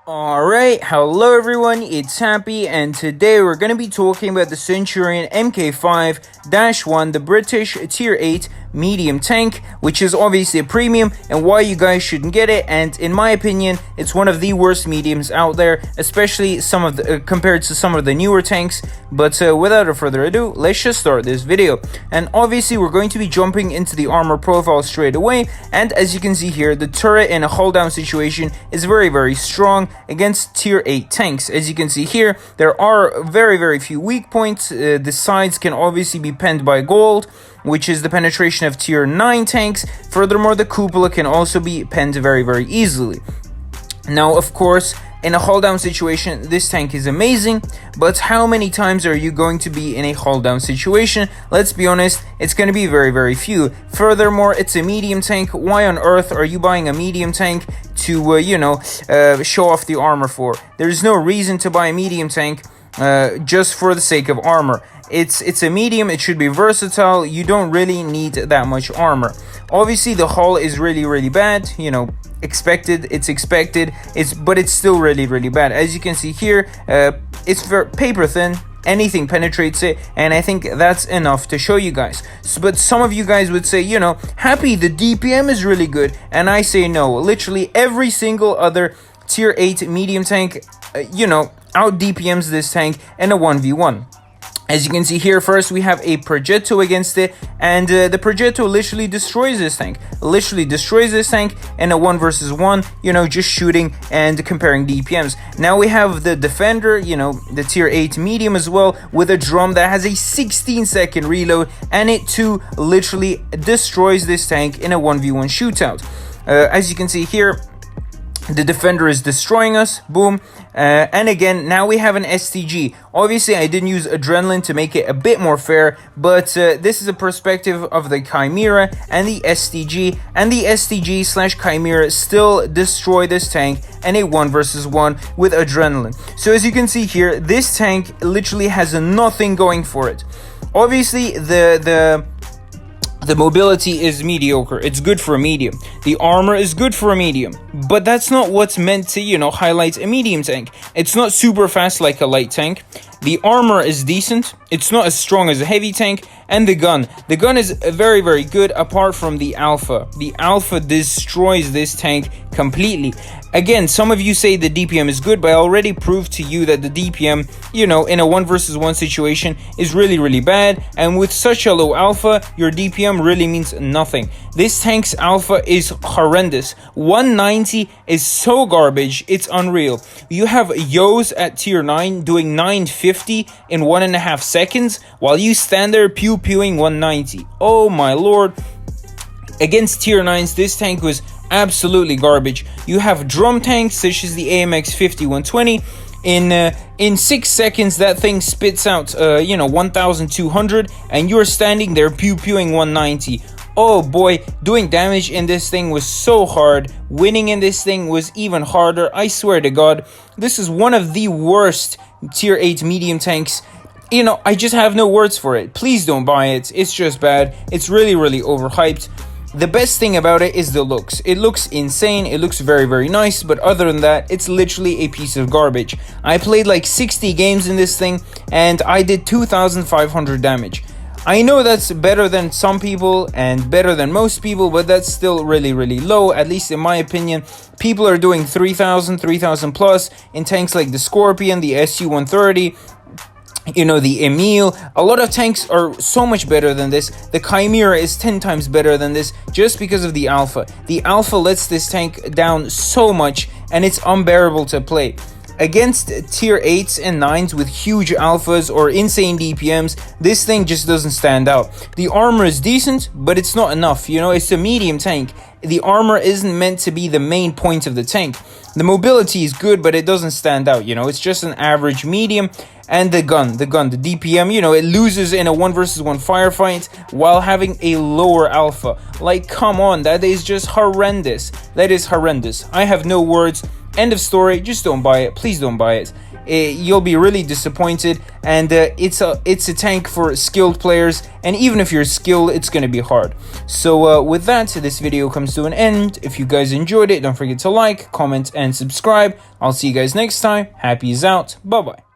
Alright, hello everyone, it's Happy, and today we're going to be talking about the Centurion MK5-1, the British Tier 8 medium tank, which is obviously a premium, and why you guys shouldn't get it. And in my opinion, it's one of the worst mediums out there, especially compared to some of the newer tanks. But without further ado, let's just start this video. And obviously we're going to be jumping into the armor profile straight away, and as you can see here, the turret in a hold down situation is very strong against tier 8 tanks. As you can see here, there are very few weak points. The sides can obviously be penned by gold, which is the penetration of tier 9 tanks. Furthermore, the cupola can also be penned very easily. Now, of course, in a hold down situation, this tank is amazing, but how many times are you going to be in a hold down situation? Let's be honest, it's going to be very few. Furthermore, it's a medium tank. Why on earth are you buying a medium tank to, show off the armor for? There's no reason to buy a medium tank just for the sake of armor. It's a medium, it should be versatile, you don't really need that much armor. Obviously, the hull is really bad, expected, but it's still really bad. As you can see here, it's paper thin, anything penetrates it, and I think that's enough to show you guys. But some of you guys would say, Happy, the DPM is really good, and I say no. Literally every single other tier 8 medium tank, out DPMs this tank in a 1v1. As you can see here, first we have a Progetto against it, and the Progetto literally destroys this tank. In a 1 versus 1, just shooting and comparing DPMs. Now we have the Defender, the tier 8 medium as well, with a drum that has a 16-second reload, and it too literally destroys this tank in a 1v1 shootout. As you can see here, the Defender is destroying us, boom. And again, now we have an STG. Obviously, I didn't use Adrenaline to make it a bit more fair, but this is a perspective of the Chimera and the STG, and the STG/Chimera still destroy this tank in a 1 versus 1 with Adrenaline. So as you can see here, this tank literally has nothing going for it. Obviously, the mobility is mediocre. It's good for a medium. The armor is good for a medium. But that's not what's meant to, highlight a medium tank. It's not super fast like a light tank. The armor is decent. It's not as strong as a heavy tank. And the gun. The gun is very good apart from the Alpha. The Alpha destroys this tank completely. Again, some of you say the DPM is good, but I already proved to you that the DPM, in a 1 versus 1 situation is really bad. And with such a low Alpha, your DPM really means nothing. This tank's Alpha is horrendous. 190 is so garbage, it's unreal. You have Yos at tier 9 doing 950 in 1.5 seconds, while you stand there pew-pewing 190. Oh my lord. Against tier 9s, this tank was absolutely garbage. You have drum tanks such as the AMX 5120. In 6 seconds, that thing spits out 1200, and you're standing there pew-pewing 190. Oh boy, doing damage in this thing was so hard. Winning in this thing was even harder. I swear to God, this is one of the worst tier 8 medium tanks. I just have no words for it. Please don't buy it. It's just bad. It's really overhyped. The best thing about it is the looks. It looks insane, it looks very nice, but other than that, it's literally a piece of garbage. I played like 60 games in this thing, and I did 2,500 damage. I know that's better than some people and better than most people, but that's still really low, at least in my opinion. People are doing 3,000 plus in tanks like the Scorpion, the SU-130, the Emile. A lot of tanks are so much better than this. The Chimera is 10 times better than this just because of the Alpha. The Alpha lets this tank down so much, and it's unbearable to play. Against tier 8s and 9s with huge alphas or insane DPMs, this thing just doesn't stand out. The armor is decent, but it's not enough. It's a medium tank. The armor isn't meant to be the main point of the tank. The mobility is good, but it doesn't stand out. It's just an average medium. And the gun, the DPM, it loses in a 1 versus 1 firefight while having a lower Alpha. Like, come on, that is just horrendous. That is horrendous. I have no words. End of story. Just don't buy it. Please don't buy it. you'll be really disappointed. And it's a tank for skilled players, and even if you're skilled, it's gonna be hard. So with that, this video comes to an end. If you guys enjoyed it, don't forget to like, comment, and subscribe. I'll see you guys next time. Happy is out. Bye bye.